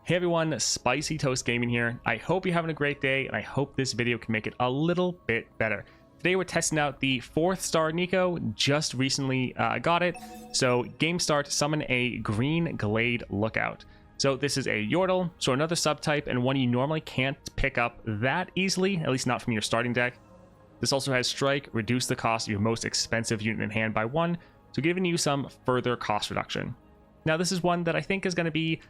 Hey everyone, Spicy Toast Gaming here. I hope you're having a great day, and I hope this video can make it a little bit better. Today we're testing out the 4th star Neeko. Just recently got it. So game start, summon a green Glade Lookout. So this is a Yordle, so another subtype, and one you normally can't pick up that easily, at least not from your starting deck. This also has Strike, reduce the cost of your most expensive unit in hand by 1, so giving you some further cost reduction. Now this is one that I think is going to be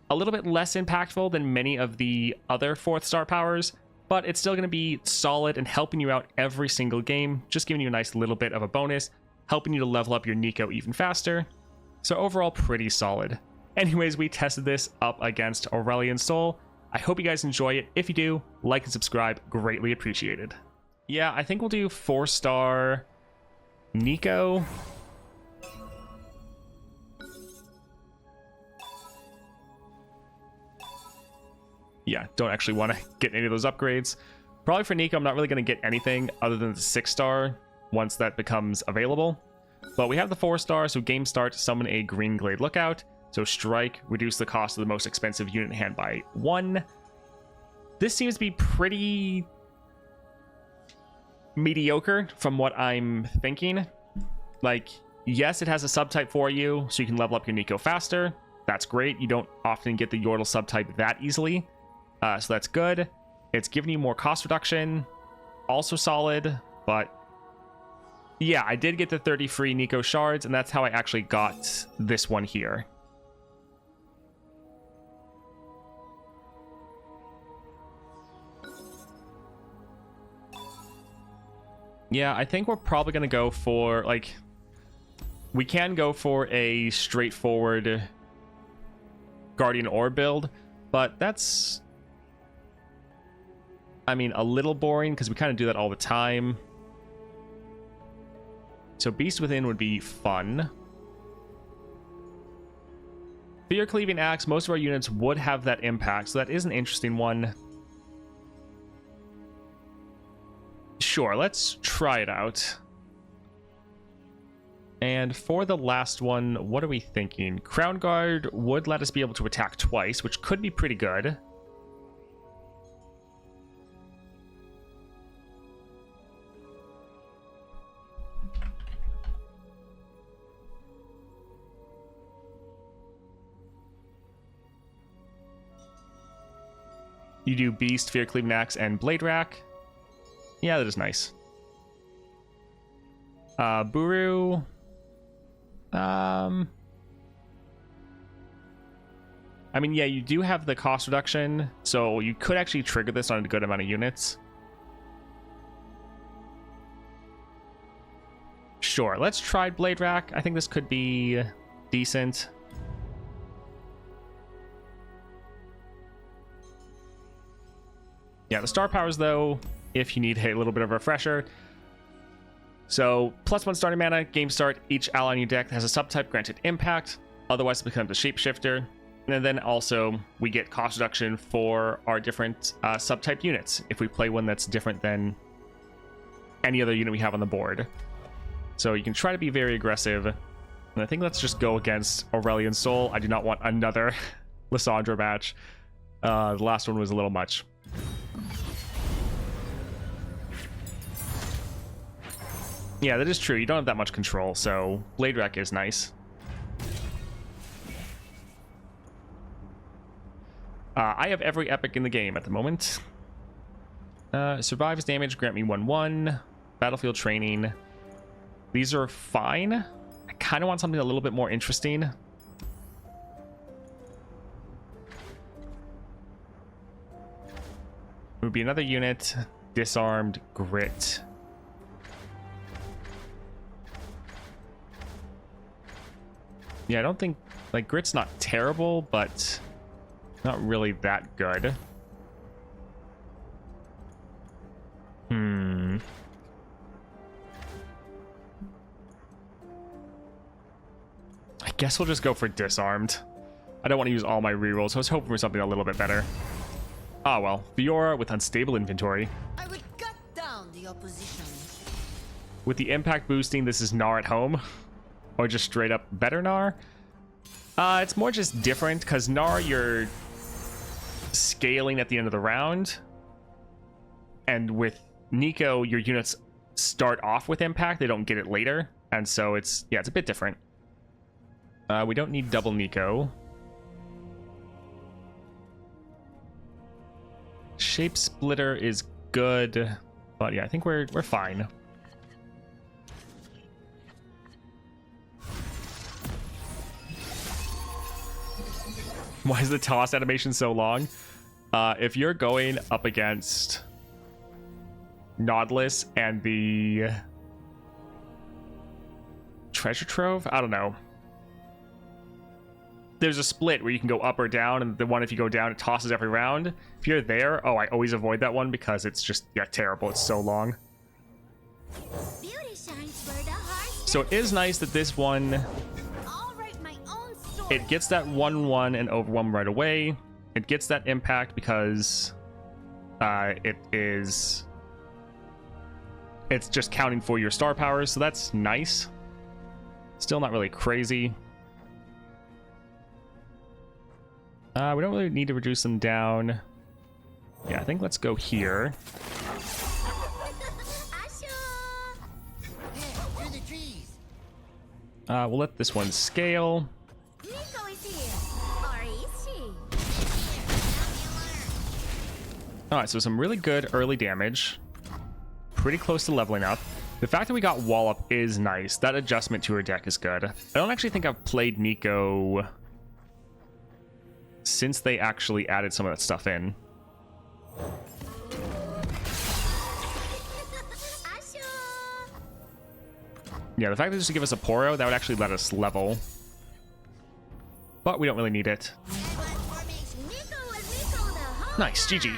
a little bit less impactful than many of the other 4th star powers, but it's still going to be solid and helping you out every single game, just giving you a nice little bit of a bonus, helping you to level up your Neeko even faster. So overall, pretty solid. Anyways, we tested this up against Aurelion Sol. I hope you guys enjoy it. If you do, like and subscribe, greatly appreciated. Yeah, I think we'll do 4-star Neeko. Yeah, don't actually want to get any of those upgrades. Probably for Neeko, I'm not really going to get anything other than the 6-star once that becomes available. But we have the 4-star, so game start, summon a green Glade Lookout. So strike, reduce the cost of the most expensive unit in hand by 1. This seems to be pretty mediocre from what I'm thinking. Like, yes, it has a subtype for you, so you can level up your Neeko faster. That's great. You don't often get the Yordle subtype that easily. So that's good. It's giving you more cost reduction. Also solid, but yeah, I did get the 30 free Neeko shards, and that's how I actually got this one here. Yeah, I think we're probably going to go for, like, we can go for a straightforward Guardian Orb build, but that's, I mean, a little boring because we kind of do that all the time. So Beast Within would be fun. Fear Cleaving Axe, most of our units would have that impact, so that is an interesting one. Sure, let's try it out. And for the last one, what are we thinking? Crown Guard would let us be able to attack twice, which could be pretty good. You do Beast, Fear Cleaving Axe, and Blade Rack. Yeah, that is nice. Buru. I mean, yeah, you do have the cost reduction, so you could actually trigger this on a good amount of units. Sure, let's try Blade Rack. I think this could be decent. Yeah, the star powers, though, if you need a little bit of a refresher. So, +1 starting mana, game start, each ally on your deck has a subtype granted impact, otherwise it becomes a shapeshifter. And then also, we get cost reduction for our different subtype units, if we play one that's different than any other unit we have on the board. So you can try to be very aggressive, and I think let's just go against Aurelion Sol. I do not want another Lissandra match. The last one was a little much. Yeah, that is true. You don't have that much control, so Blade Rack is nice. I have every epic in the game at the moment. Survives damage, grant me 1/1. Battlefield training. These are fine. I kind of want something a little bit more interesting. It would be another unit. Disarmed, Grit. Yeah, I don't think, like, Grit's not terrible, but not really that good. I guess we'll just go for Disarmed. I don't want to use all my rerolls, so I was hoping for something a little bit better. Ah, well. Fiora with Unstable Inventory. I would cut down the opposition. With the impact boosting, this is Gnar at home. Or just straight up better Gnar. It's more just different, because Gnar, you're scaling at the end of the round. And with Neeko, your units start off with impact. They don't get it later. And so it's, yeah, it's a bit different. We don't need double Neeko. Shape Splitter is good. But yeah, I think we're fine. Why is the toss animation so long? If you're going up against Nautilus and the treasure trove, I don't know. There's a split where you can go up or down, and the one if you go down, it tosses every round. If you're there, oh, I always avoid that one because it's just, yeah, terrible. It's so long. So it is nice that this one, it gets that 1/1 and overwhelm right away. It gets that impact because it's just counting for your star powers, so that's nice. Still not really crazy. We don't really need to reduce them down. Yeah, I think let's go here. We'll let this one scale. Neeko is here. Or is she? Alright, so some really good early damage. Pretty close to leveling up. The fact that we got Wallop is nice. That adjustment to her deck is good. I don't actually think I've played Neeko since they actually added some of that stuff in. Yeah, the fact that just to give us a Poro, that would actually let us level. But we don't really need it. Nice, GG.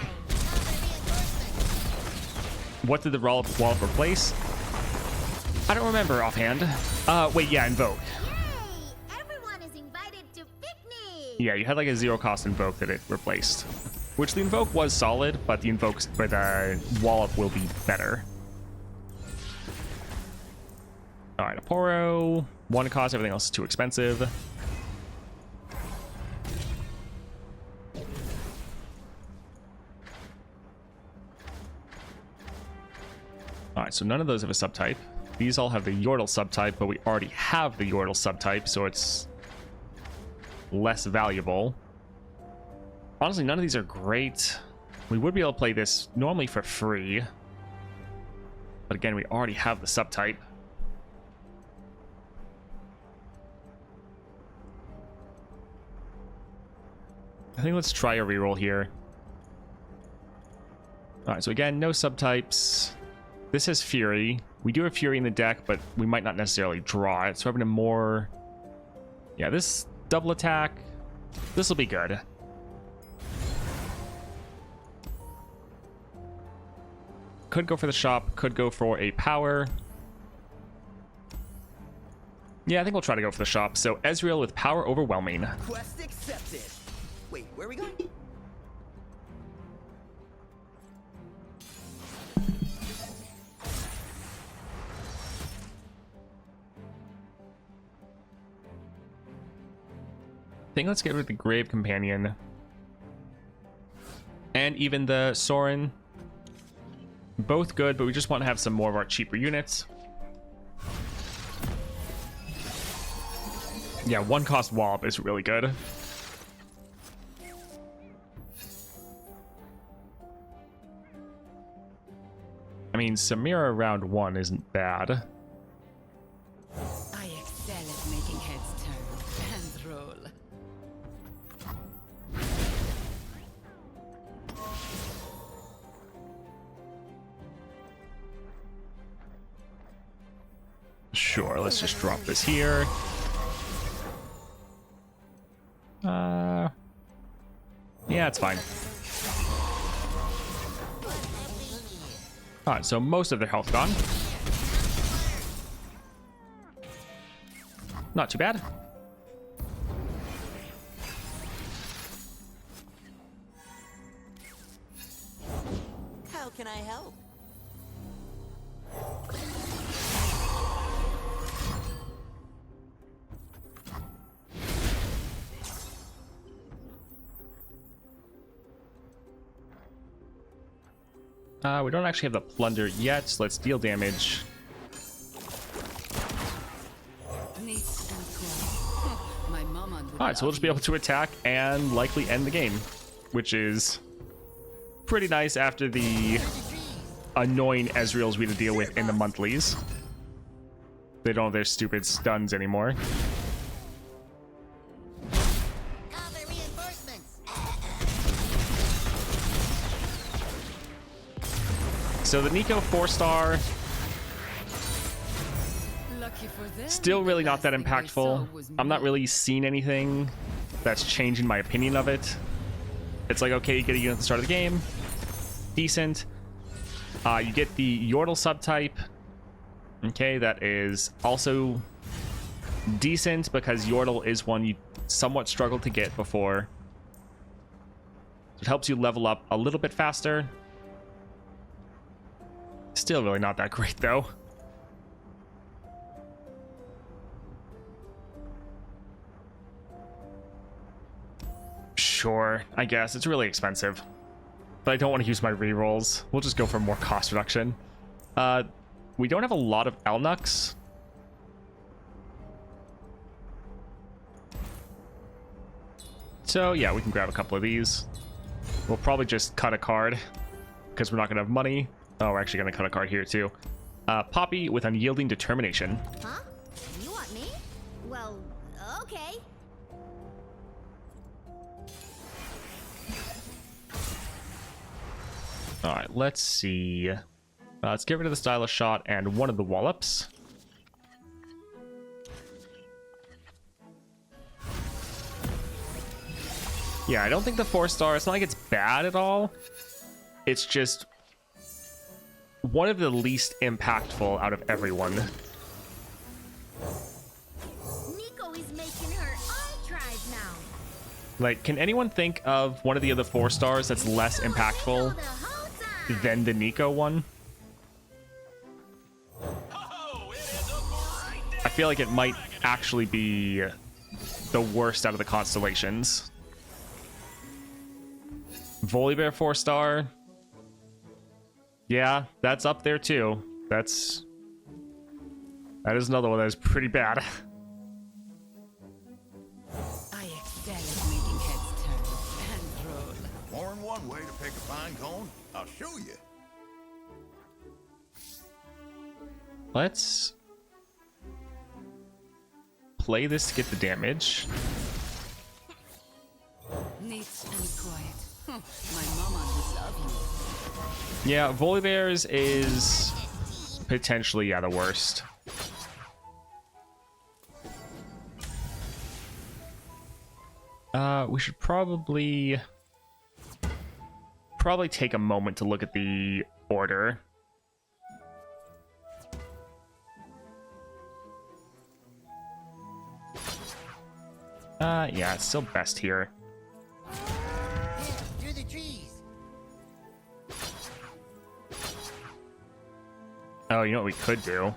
What did the Wallop replace? I don't remember offhand. Wait, yeah, Invoke. Yeah, you had like a 0-cost Invoke that it replaced. Which the Invoke was solid, but the Invokes for the Wallop will be better. Alright, a Poro. 1 cost, everything else is too expensive. Alright, so none of those have a subtype. These all have the Yordle subtype, but we already have the Yordle subtype, so it's less valuable. Honestly, none of these are great. We would be able to play this normally for free. But again, we already have the subtype. I think let's try a reroll here. Alright, so again, no subtypes. This has Fury. We do have Fury in the deck, but we might not necessarily draw it. So we're having a more... Yeah, this double attack. This will be good. Could go for the shop. Could go for a power. Yeah, I think we'll try to go for the shop. So Ezreal with power overwhelming. Quest accepted. Wait, where are we going? I think let's get rid of the Grave Companion. And even the Sorin. Both good, but we just want to have some more of our cheaper units. Yeah, 1-cost Wallop is really good. I mean, Samira round 1 isn't bad. I excel at making heads turn and roll. Sure, let's just drop this here. Yeah, it's fine. Alright, so most of their health gone. Not too bad. How can I help? We don't actually have the plunder yet, so let's deal damage. Neat and quiet. My mama would Alright, so we'll just be able to attack and likely end the game, which is pretty nice after the annoying Ezreals we had to deal with in the monthlies. They don't have their stupid stuns anymore. Cover reinforcements. So the Neeko 4-star, Lucky for them, still really the not that last thing they saw impactful. was I'm not me. really seeing anything that's changing my opinion of it. It's like, okay, you get a unit at the start of the game. Decent. You get the Yordle subtype. Okay, that is also decent because Yordle is one you somewhat struggled to get before. It helps you level up a little bit faster. Still really not that great, though. Sure, I guess. It's really expensive. But I don't want to use my rerolls. We'll just go for more cost reduction. We don't have a lot of Elnuks. So yeah, we can grab a couple of these. We'll probably just cut a card because we're not going to have money. Oh, we're actually going to cut a card here too. Poppy with Unyielding Determination. Huh? You want me? Well, okay. All right, let's see. Let's get rid of the Stylish Shot and one of the Wallops. Yeah, I don't think the 4-star, it's not like it's bad at all. It's just one of the least impactful out of everyone. Neeko is making her own tribe now. Like, can anyone think of one of the other 4-stars that's less impactful The whole time. than the Neeko one? I feel like it might actually be the worst out of the constellations. Volibear 4-star. Yeah, that's up there too. That is another one that is pretty bad. I excel at making heads turn and roll. More than one way to pick a pine cone. I'll show you. Let's play this to get the damage. Neat and quiet. My mama would love you. Yeah, Volibear's is potentially, yeah, the worst. We should probably take a moment to look at the order. Yeah, it's still best here. Through the trees. Oh, you know what we could do?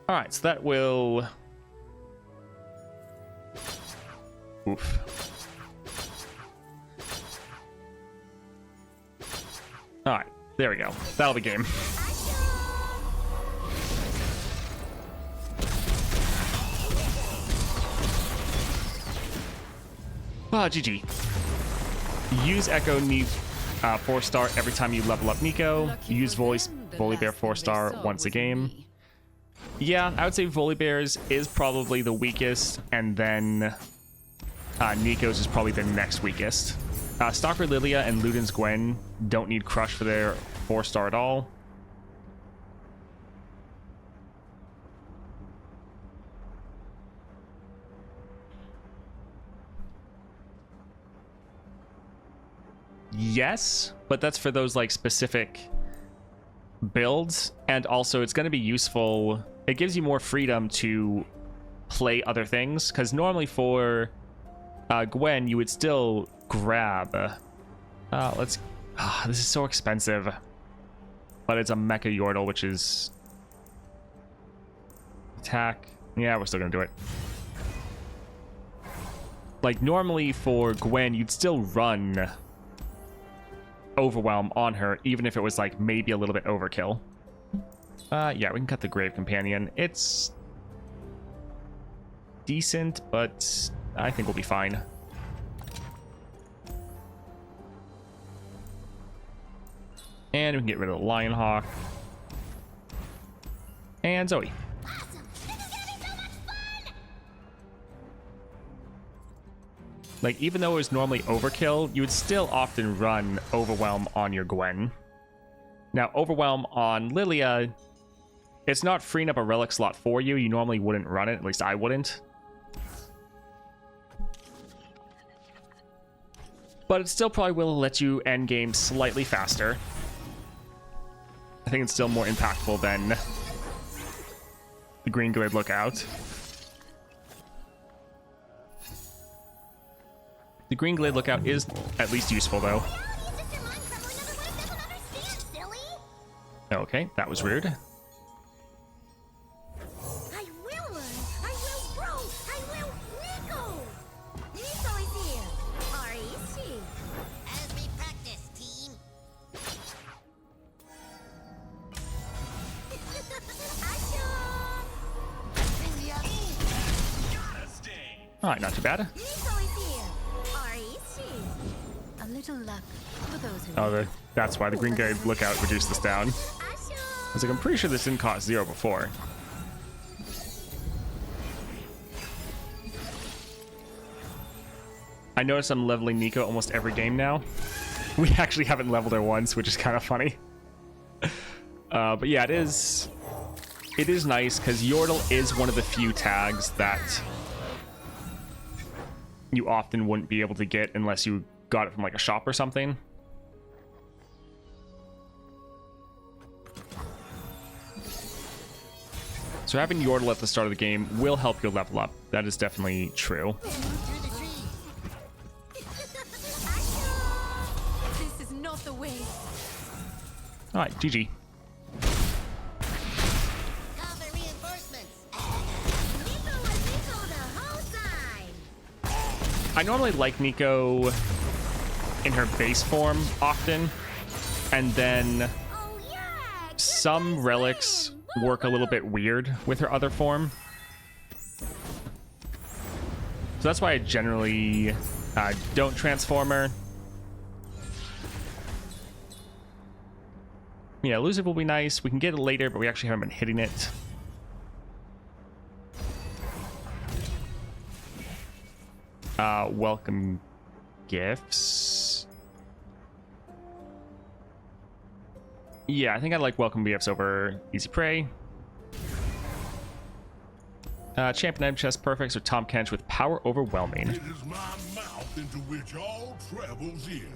Alright, so that will... Oof. Alright, there we go. That'll be game. Ah, GG. Use Echo Neat 4-star every time you level up Neeko. Lucky Use for them, the Volibear last thing they 4-star saw once a was game. me. Yeah, I would say Volibear's is probably the weakest, and then Neeko's is probably the next weakest. Stalker Lilia and Luden's Gwen don't need Crush for their 4-star at all. Yes, but that's for those like specific builds, and also it's going to be useful. It gives you more freedom to play other things, because normally for Gwen you would still grab this is so expensive, but it's a Mecha Yordle, which is attack. Yeah, we're still gonna do it. Like, normally for Gwen, you'd still run Overwhelm on her, even if it was, like, maybe a little bit overkill. Yeah, we can cut the Grave Companion. It's decent, but I think we'll be fine. And we can get rid of the Lionhawk. And Zoe. Awesome. This is gonna be so much fun. Like, even though it was normally overkill, you would still often run Overwhelm on your Gwen. Now, Overwhelm on Lilia, it's not freeing up a relic slot for you. You normally wouldn't run it, at least I wouldn't. But it still probably will let you end game slightly faster. I think it's still more impactful than the Green Glade Lookout. The Green Glade Lookout is at least useful, though. It's just your mind crumbling over what it doesn't understand, silly. Okay, that was rude. I will learn. I will grow. I will Neeko. Neeko is here. Or is she? As we practice, team. Alright, not too bad. Neeko is here. Or is she? A little luck for those who Oh, that's why the Green Glade Lookout reduced this down. I was like, I'm pretty sure this didn't cost 0 before. I notice I'm leveling Neeko almost every game now. We actually haven't leveled her once, which is kind of funny. But yeah, it is nice because Yordle is one of the few tags that you often wouldn't be able to get unless you got it from like a shop or something. So having Yordle at the start of the game will help you level up. That is definitely true. This is not the way. All right, GG. Cover reinforcements. Neeko was Neeko the whole time. I normally like Neeko in her base form often, and then Oh yeah. some relics work a little bit weird with her other form. So that's why I generally don't transform her. Yeah, elusive will be nice. We can get it later, but we actually haven't been hitting it. Welcome gifts. Yeah, I think I like welcome gifts over easy prey. Champion item chest perfects or Tom Kench with power overwhelming. It is my mouth into which all travels end.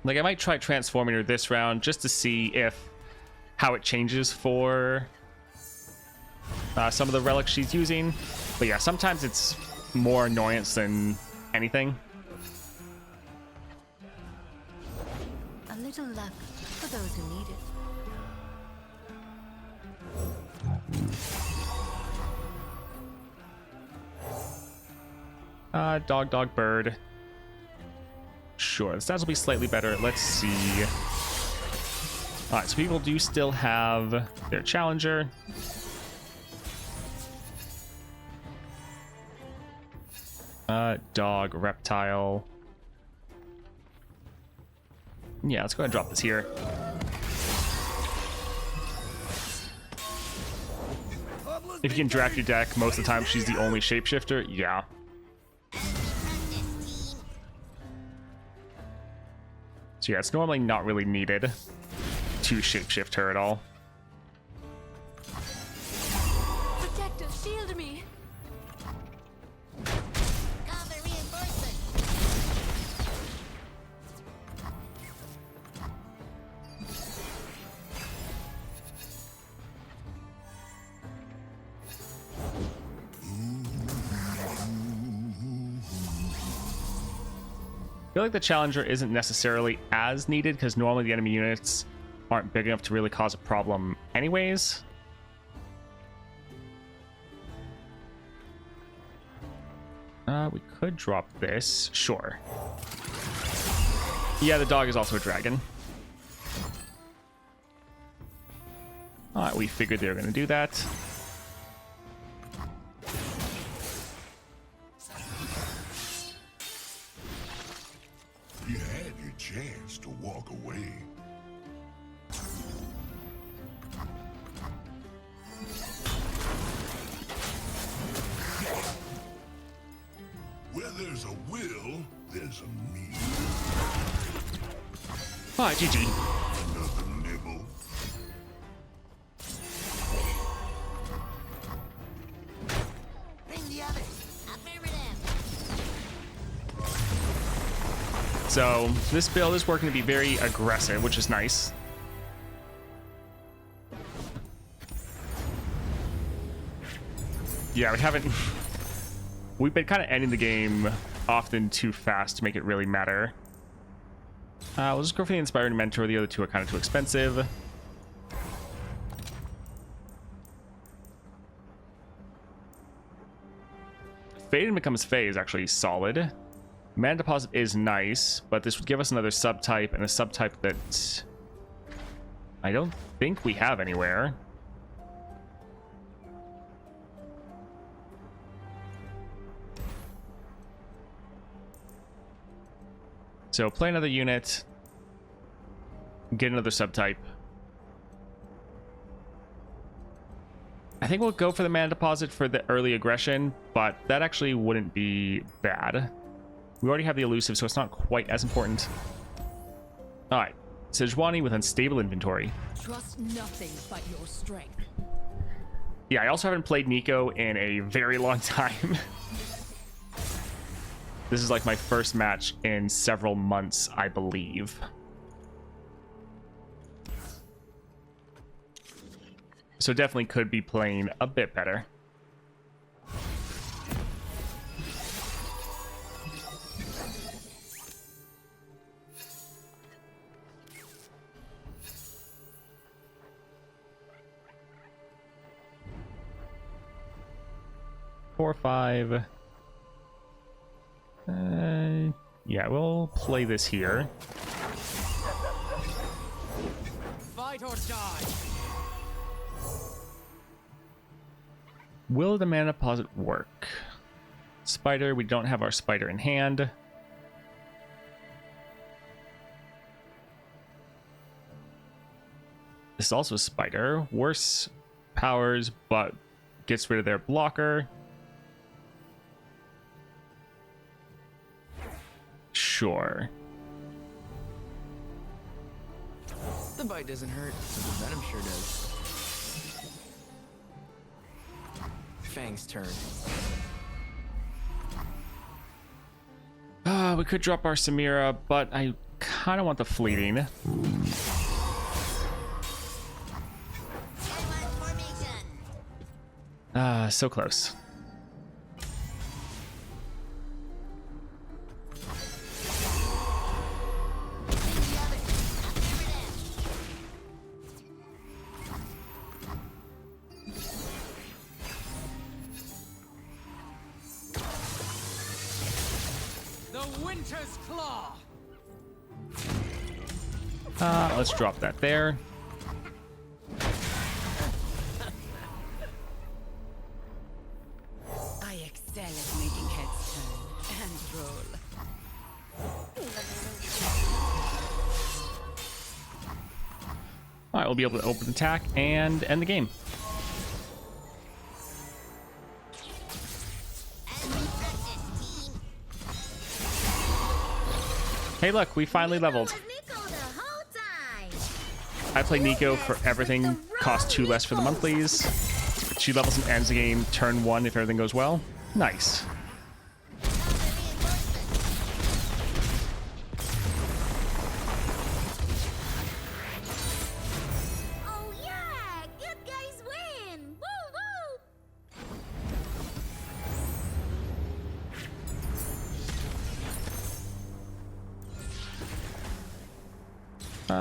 Like, I might try transforming her this round just to see how it changes for some of the relics she's using. But yeah, sometimes it's more annoyance than anything. A little luck for those who need it. Dog, bird. Sure, the stats will be slightly better. Let's see. Alright, so people do still have their challenger. Dog, reptile. Yeah, let's go ahead and drop this here. If you can draft your deck, most of the time she's the only shapeshifter. Yeah. So yeah, it's normally not really needed to shapeshift her at all. Protector, shield me. Cover reinforcements. feel like the Challenger isn't necessarily as needed because normally the enemy units aren't big enough to really cause a problem anyways. We could drop this. Sure. Yeah, the dog is also a dragon. Alright, we figured they were going to do that. You had your chance to walk away. Where there's a will, there's a need. Alright, GG. Another nibble. Bring the others. Affirmative. So this build is working to be very aggressive, which is nice. Yeah, we haven't... We've been kind of ending the game often too fast to make it really matter. We'll just go for the Inspiring Mentor. The other two are kind of too expensive. Fade and Becomes Fae is actually solid. Mana Deposit is nice, but this would give us another subtype, and a subtype that I don't think we have anywhere. So play another unit, get another subtype. I think we'll go for the Mana Deposit for the early aggression, but that actually wouldn't be bad. We already have the elusive, so it's not quite as important. Alright, Sejuani with Unstable Inventory. Trust nothing but your strength. Yeah, I also haven't played Neeko in a very long time. This is like my first match in several months, I believe. So definitely could be playing a bit better. Four, 5. Yeah, we'll play this here. Fight or die. Will the Mana Deposit work? Spider, we don't have our Spider in hand. This is also a Spider. Worse powers, but gets rid of their blocker. Sure. The bite doesn't hurt, the venom sure does. Fang's turn. We could drop our Samira, but I kind of want the fleeting. Formation. So close. Winter's Claw. Let's drop that there. I excel at making heads turn and roll. All right, we'll be able to open attack and end the game. Hey, look, we finally leveled. Neeko the whole time. I play Neeko for everything, cost 2 less for the monthlies. She levels and ends the game turn 1 if everything goes well. Nice. Oh yeah, good guys win. Woo woo.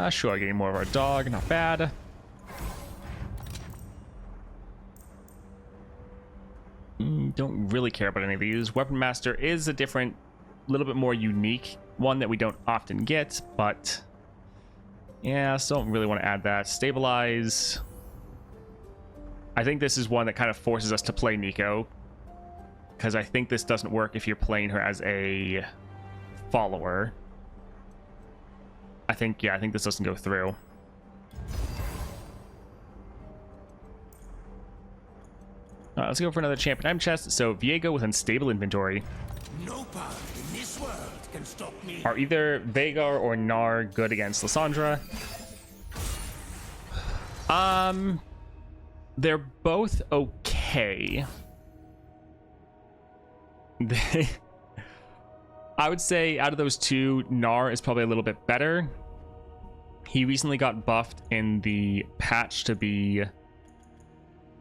Sure, getting more of our dog, not bad. Don't really care about any of these. Weapon Master is a different, little bit more unique one that we don't often get, but yeah, still don't really want to add that. Stabilize. I think this is one that kind of forces us to play Neeko, because I think this doesn't work if you're playing her as a follower. I think this doesn't go through. Let's go for another champion item chest. So Viego with unstable inventory. No power in this world can stop me. Are either Veigar or Gnar good against Lysandra? They're both okay. I would say out of those two, Gnar is probably a little bit better. He recently got buffed in the patch to be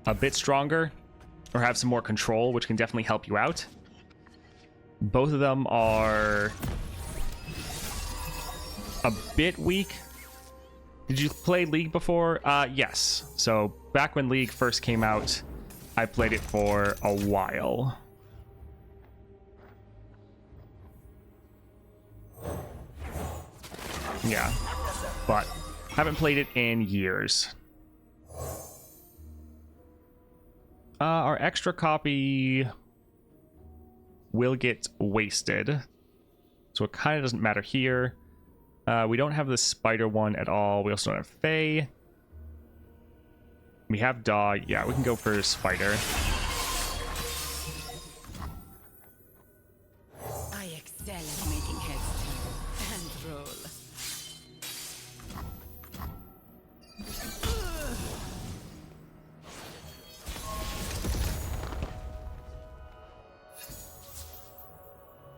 a bit stronger or have some more control, which can definitely help you out. Both of them are a bit weak. Did you play League before? Yes. So back when League first came out, I played it for a while. Yeah, but haven't played it in years. Our extra copy will get wasted, so it kind of doesn't matter here. We don't have the spider one at all. We also don't have Faye. We have dog. Yeah, we can go for spider. I excel at making heads turn and roll.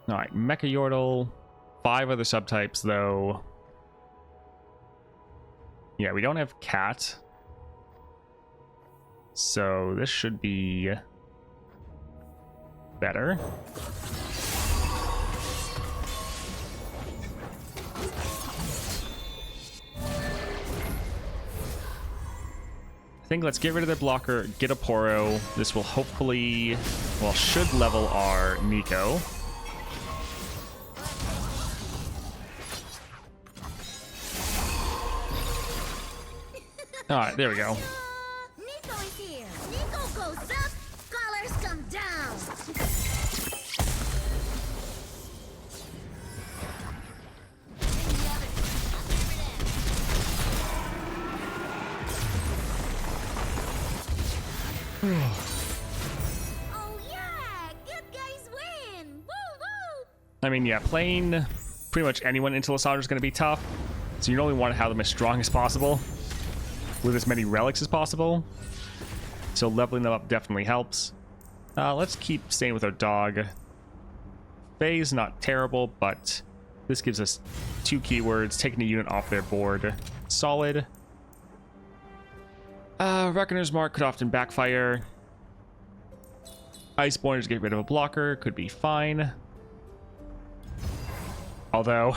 All right, Mecha Yordle. 5 other subtypes, though. Yeah, we don't have cat. So this should be better. I think let's get rid of their blocker, get a Poro. This will hopefully, well, should level our Neeko. All right, there we go. Neeko is here. Neeko goes up, collars come down. Oh yeah, good guys win. Woo woo. I mean, yeah, playing pretty much anyone into Lysandra is going to be tough. So you only want to have them as strong as possible, with as many relics as possible. So leveling them up definitely helps. Let's keep staying with our dog. Faye's not terrible, but this gives us 2 keywords, taking a unit off their board. Solid. Reckoner's Mark could often backfire. Iceborne to get rid of a blocker could be fine. Although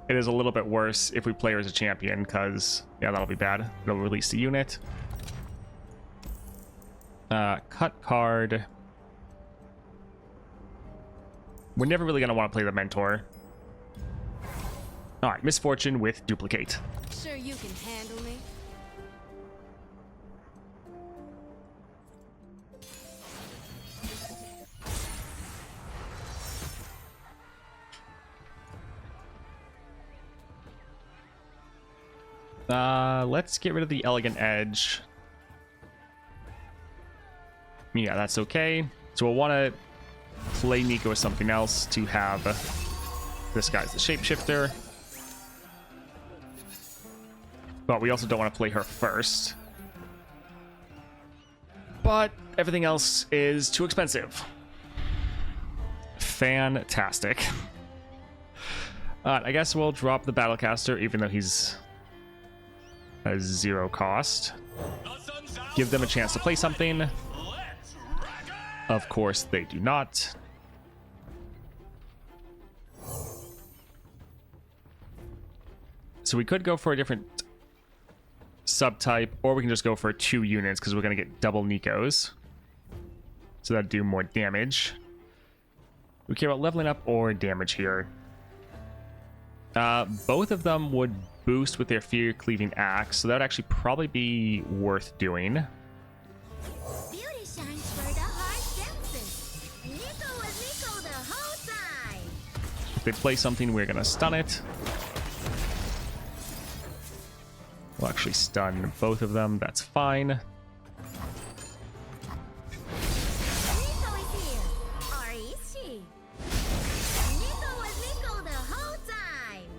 it is a little bit worse if we play her as a champion, because yeah, that'll be bad. It'll release the unit. Cut card. We're never really going to want to play the mentor. All right, Misfortune with duplicate. Sure you can handle me? Let's get rid of the Elegant Edge. Yeah, that's okay. So we'll want to play Neeko with something else to have this guy's the shapeshifter. But we also don't want to play her first. But everything else is too expensive. Fantastic. I guess we'll drop the Battlecaster, even though he's a 0 cost. Give them a chance to play something. Of course, they do not. So we could go for a different subtype, or we can just go for 2 units because we're going to get double Neekos. So that'd do more damage. We care about leveling up or damage here. Both of them would boost with their Fear Cleaving Axe, so that would actually probably be worth doing. Beauty shines where the heart senses. Neeko was Neeko the whole time. If they play something, we're going to stun it. We'll actually stun both of them. That's fine. Neeko is here. Or is she? Neeko was Neeko the whole time.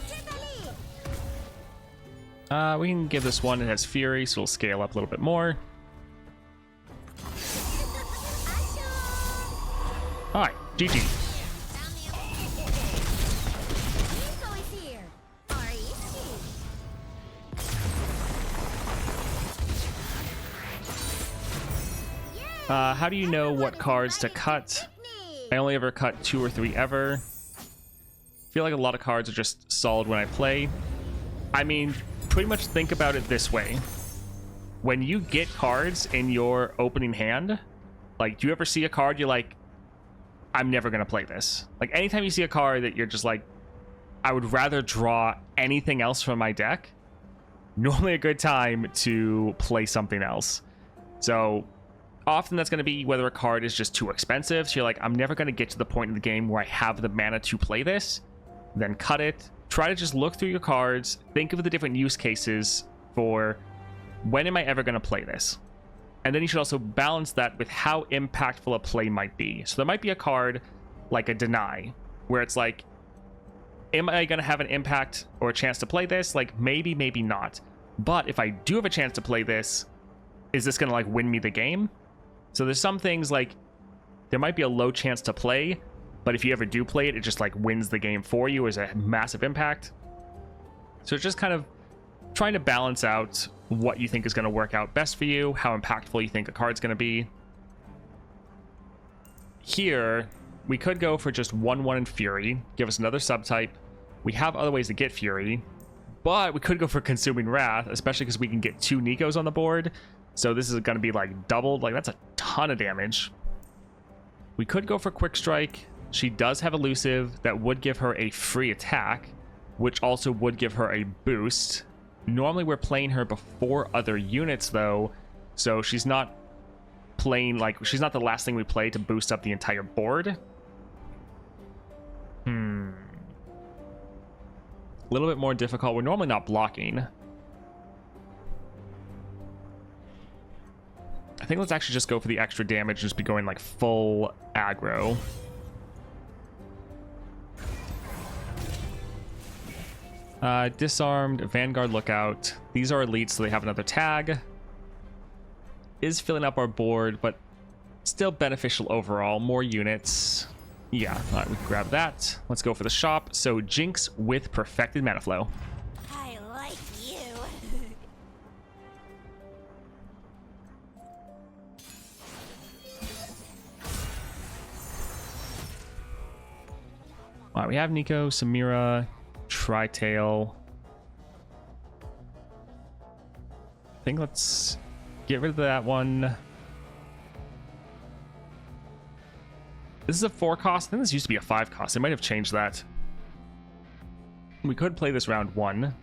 Take the lead. We can give this one, it has Fury, so it'll scale up a little bit more. Alright, GG. Neeko is here. Or is she? How do you know what cards to cut? I only ever cut 2 or 3 ever. I feel like a lot of cards are just solid when I play. I mean, pretty much think about it this way. When you get cards in your opening hand, like, do you ever see a card you're like, I'm never going to play this? Like, anytime you see a card that you're just like, I would rather draw anything else from my deck, normally a good time to play something else. So often that's going to be whether a card is just too expensive. So you're like, I'm never going to get to the point in the game where I have the mana to play this. Then cut it. Try to just look through your cards. Think of the different use cases for when am I ever going to play this? And then you should also balance that with how impactful a play might be. So there might be a card like a Deny, where it's like, am I going to have an impact or a chance to play this? Like, maybe, maybe not. But if I do have a chance to play this, is this going to like win me the game? So there's some things like there might be a low chance to play, but if you ever do play it, it just like wins the game for you as a massive impact. So it's just kind of trying to balance out what you think is going to work out best for you, how impactful you think a card's going to be. Here, we could go for just 1/1 and Fury, give us another subtype. We have other ways to get Fury, but we could go for Consuming Wrath, especially because we can get 2 Neekos on the board. So this is going to be like doubled. Like, that's a ton of damage. We could go for Quick Strike. She does have Elusive that would give her a free attack, which also would give her a boost. Normally we're playing her before other units though, so she's not playing, like, she's not the last thing we play to boost up the entire board. A little bit more difficult. We're normally not blocking. I think let's actually just go for the extra damage, just be going like full aggro. Disarmed, Vanguard Lookout. These are elites, so they have another tag. Is filling up our board, but still beneficial overall. More units. Yeah, all right, we can grab that. Let's go for the shop. So Jinx with Perfected Mana Flow. I like you. All right, we have Neeko, Samira, Tri-Tail. I think let's get rid of that one. This is a 4 cost. I think this used to be a 5 cost. They might have changed that. We could play this round 1.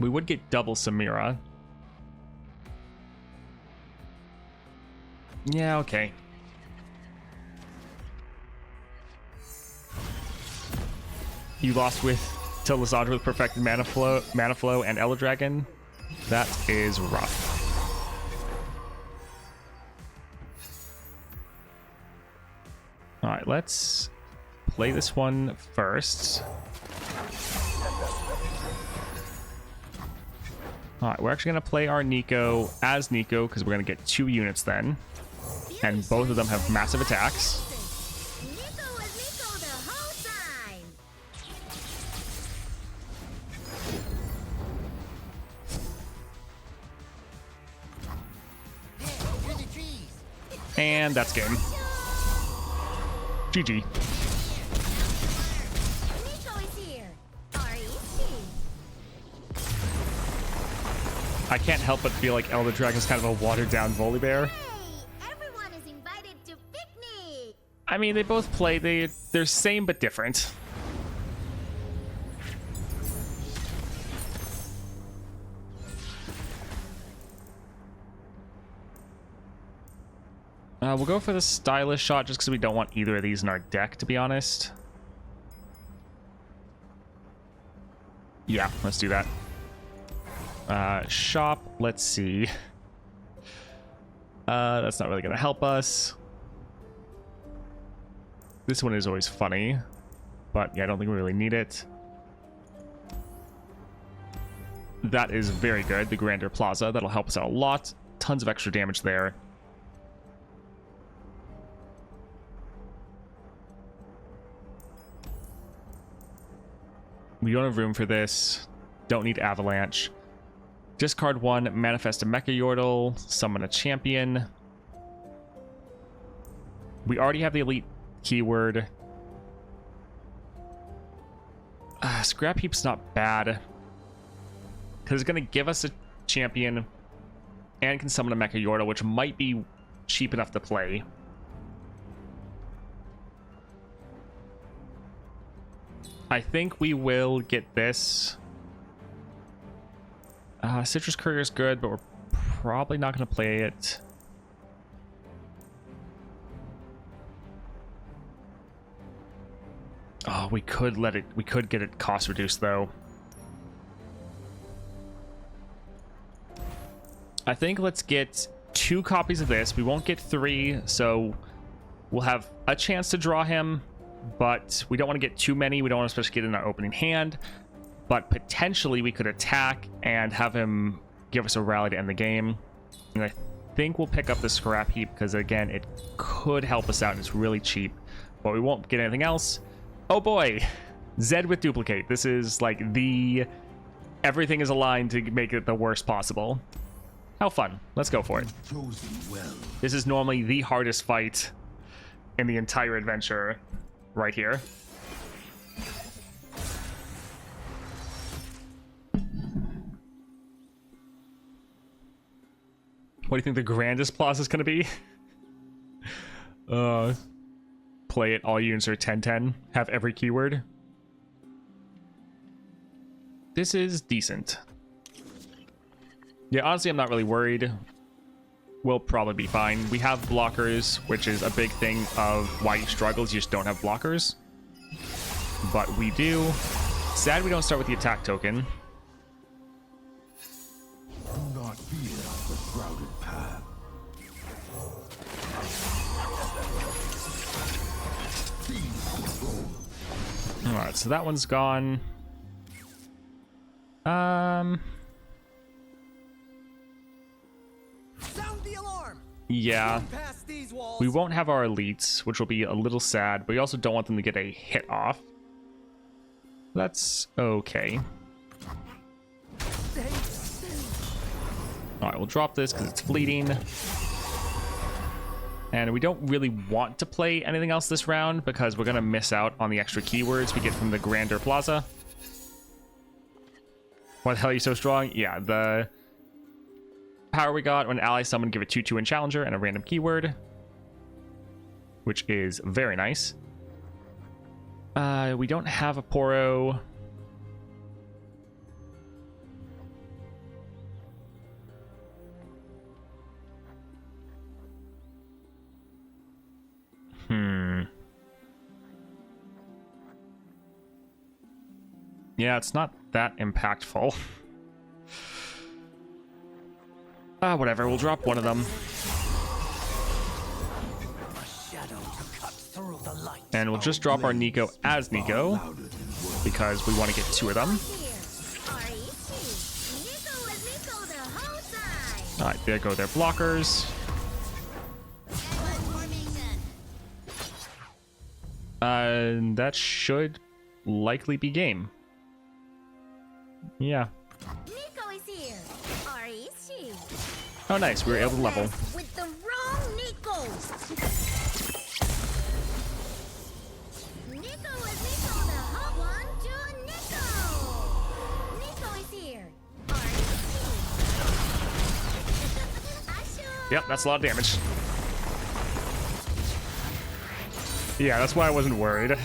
We would get double Samira. Yeah, okay. You lost with to Lissandra with Perfected Mana Flow and Ella Dragon. That is rough. All right, let's play this one first. All right, we're actually going to play our Neeko as Neeko because we're going to get 2 units then. And both of them have massive attacks. Neeko was Neeko the whole time. Through the trees. And that's game. GG. Neeko is here. R-E-C. I can't help but feel like Elder Dragon's kind of a watered-down Volibear. Hey, everyone is invited to picnic. I mean, they both play, they're same but different. We'll go for the stylish shot just because we don't want either of these in our deck, to be honest. Yeah, let's do that. Shop, let's see. That's not really going to help us. This one is always funny, but yeah, I don't think we really need it. That is very good, the Grander Plaza. That'll help us out a lot. Tons of extra damage there. We don't have room for this. Don't need Avalanche. Discard one, manifest a Mecha Yordle, summon a champion. We already have the elite keyword. Scrap Heap's not bad, because it's going to give us a champion and can summon a Mecha Yordle, which might be cheap enough to play. I think we will get this. Citrus Courier is good, but we're probably not going to play it. Oh, we could let it. We could get it cost reduced though. I think let's get 2 copies of this. We won't get 3, so we'll have a chance to draw him, but we don't want to get too many. We don't want to especially get in our opening hand, but potentially we could attack and have him give us a rally to end the game. And I think we'll pick up the Scrap Heap because, again, it could help us out and it's really cheap, but we won't get anything else. Oh boy, Zed with Duplicate. This is like the... everything is aligned to make it the worst possible. How fun. Let's go for it. This is normally the hardest fight in the entire adventure right here. What do you think the grandest plaza is going to be? Play it, all units are 10-10. Have every keyword. This is decent. Yeah, honestly, I'm not really worried. We'll probably be fine. We have blockers, which is a big thing of why you struggle. You just don't have blockers. But we do. Sad we don't start with the attack token. Do not fear the crowded path. Alright, so that one's gone. Sound the alarm. Yeah. Past these walls. We won't have our elites, which will be a little sad, but we also don't want them to get a hit off. That's okay. Alright, we'll drop this because it's fleeting. And we don't really want to play anything else this round because we're going to miss out on the extra keywords we get from the Grander Plaza. Why the hell are you so strong? Yeah, the power we got when ally summon, give a 2/2 in Challenger and a random keyword, which is very nice. We don't have a Poro. Yeah, it's not that impactful. Whatever, we'll drop one of them. And we'll just drop our Neeko as Neeko, because we want to get 2 of them. Alright, there go their blockers. And that should likely be game. Yeah. Neeko is here. R-E-C. Oh, nice. We were able to level. With the wrong Neeko. Yep, that's a lot of damage. Yeah, that's why I wasn't worried. Yeah,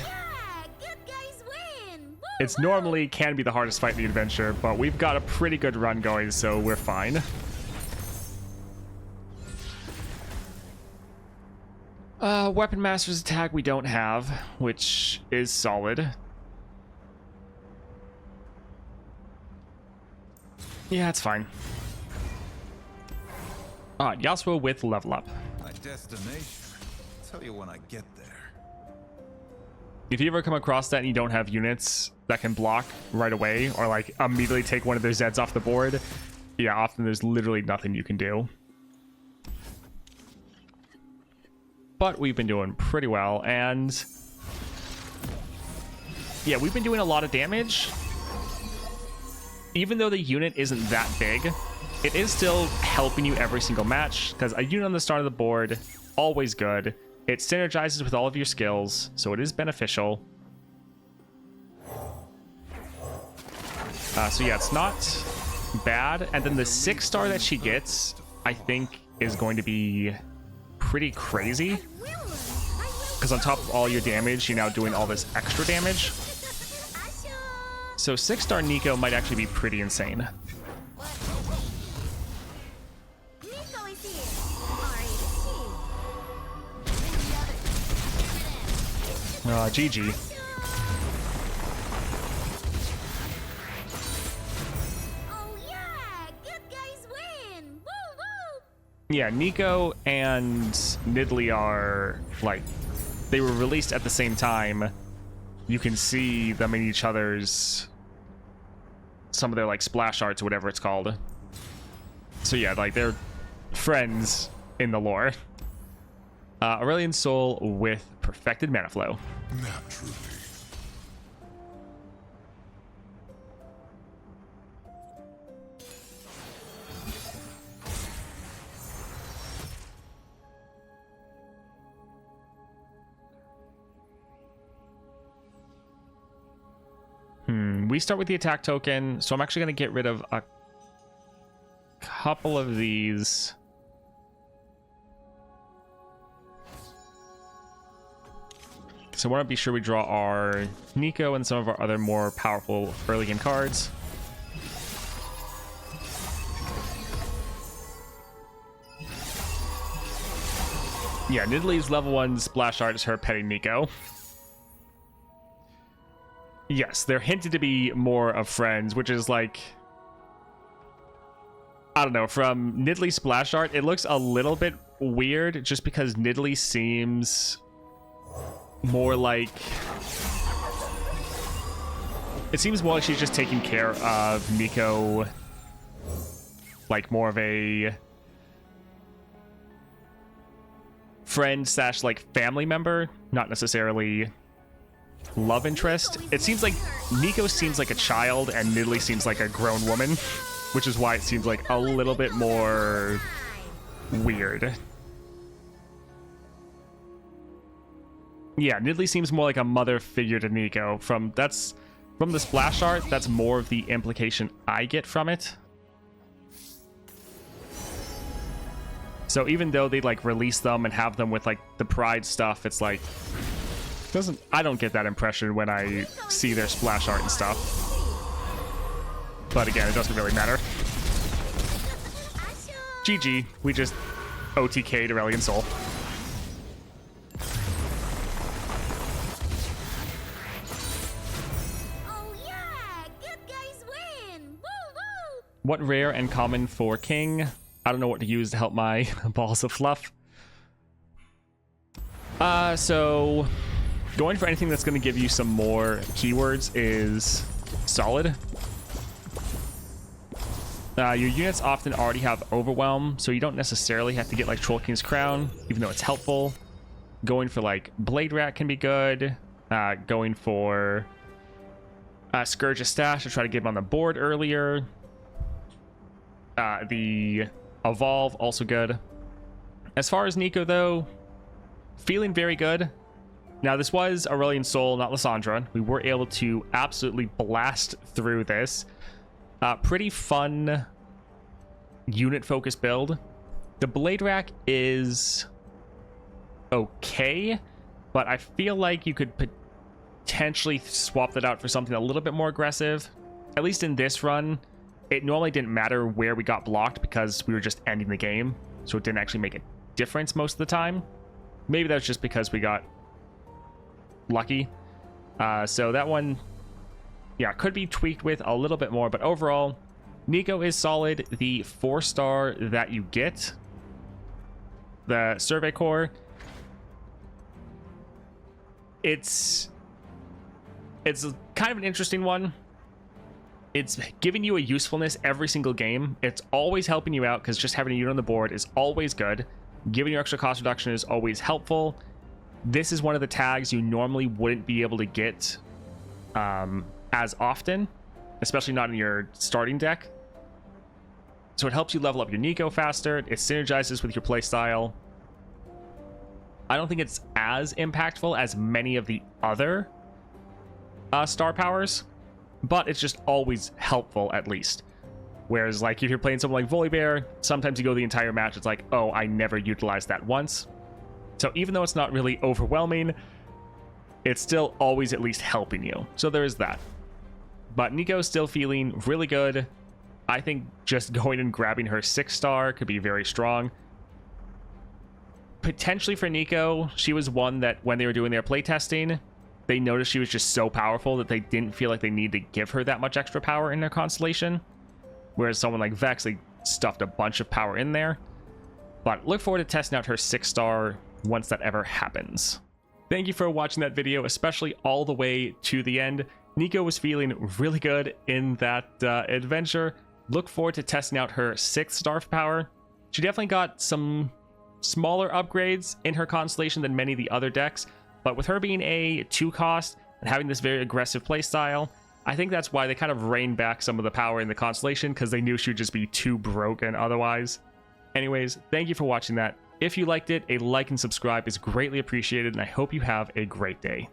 good guys win. Woo, It's normally can be the hardest fight in the adventure, but we've got a pretty good run going, so we're fine. Weapon Master's attack we don't have, which is solid. Yeah, it's fine. Yasuo with level up. My destination. Tell you when I get there. If you ever come across that and you don't have units that can block right away or like immediately take one of their Zeds off the board, yeah, often there's literally nothing you can do. But we've been doing pretty well, and yeah, we've been doing a lot of damage. Even though the unit isn't that big, it is still helping you every single match, because a unit on the start of the board, always good. It synergizes with all of your skills, so it is beneficial. So yeah, it's not bad. And then the 6-star that she gets, I think, is going to be pretty crazy. Because on top of all your damage, you're now doing all this extra damage. So 6-star Neeko might actually be pretty insane. Neeko is here. GG. Oh yeah, good guys win. Woo woo. Yeah, Neeko and Nidalee are, like, they were released at the same time. You can see them in each other's, some of their, like, splash arts or whatever it's called. So yeah, like, they're friends in the lore. Aurelion Soul with Perfected Mana Flow. Naturally. We start with the attack token, so I'm actually going to get rid of a couple of these. So I want to be sure we draw our Neeko and some of our other more powerful early game cards. Yeah, Nidalee's level 1 splash art is her petting Neeko. Yes, they're hinted to be more of friends, which is like, I don't know, from Nidalee's splash art, it looks a little bit weird just because Nidalee seems more like, it seems more like she's just taking care of Neeko, like more of a friend slash like family member, not necessarily love interest. It seems like Neeko seems like a child and Nidalee seems like a grown woman, which is why it seems like a little bit more weird. Yeah, Nidalee seems more like a mother figure to Neeko. From the splash art, that's more of the implication I get from it. So even though they like release them and have them with like the pride stuff, it's like I don't get that impression when I see their splash art and stuff. But again, it doesn't really matter. GG, we just OTK'd Aurelion Soul. Oh yeah, good guys win. Woo woo. What rare and common for King? I don't know what to use to help my balls of fluff. So going for anything that's going to give you some more keywords is solid. Your units often already have Overwhelm, so you don't necessarily have to get like Troll King's Crown, even though it's helpful. Going for like Blade Rat can be good. Going for Scourge's Stash to try to get him on the board earlier. The Evolve, also good. As far as Neeko, though, feeling very good. Now, this was Aurelion Soul, not Lysandra. We were able to absolutely blast through this. Pretty fun unit-focused build. The Blade Rack is okay, but I feel like you could potentially swap that out for something a little bit more aggressive. At least in this run, it normally didn't matter where we got blocked because we were just ending the game, so it didn't actually make a difference most of the time. Maybe that's just because we got lucky. So that one, yeah, could be tweaked with a little bit more, but overall, Neeko is solid. The 4-star that you get, the Survey Core, it's kind of an interesting one. It's giving you a usefulness every single game. It's always helping you out because just having a unit on the board is always good. Giving you extra cost reduction is always helpful. This is one of the tags you normally wouldn't be able to get as often, especially not in your starting deck. So it helps you level up your Neeko faster. It synergizes with your playstyle. I don't think it's as impactful as many of the other star powers, but it's just always helpful at least. Whereas like if you're playing someone like Volibear, sometimes you go the entire match, it's like, oh, I never utilized that once. So even though it's not really overwhelming, it's still always at least helping you. So there is that. But Neeko's still feeling really good. I think just going and grabbing her 6-star could be very strong. Potentially for Neeko, she was one that when they were doing their playtesting, they noticed she was just so powerful that they didn't feel like they needed to give her that much extra power in their constellation. Whereas someone like Vex, they stuffed a bunch of power in there. But look forward to testing out her 6-star once that ever happens. Thank you for watching that video, especially all the way to the end. Neeko was feeling really good in that adventure. Look forward to testing out her 6-star power. She definitely got some smaller upgrades in her constellation than many of the other decks, but with her being a 2-cost and having this very aggressive playstyle, I think that's why they kind of reined back some of the power in the constellation, because they knew she would just be too broken otherwise. Anyways, thank you for watching that. If you liked it, a like and subscribe is greatly appreciated, and I hope you have a great day.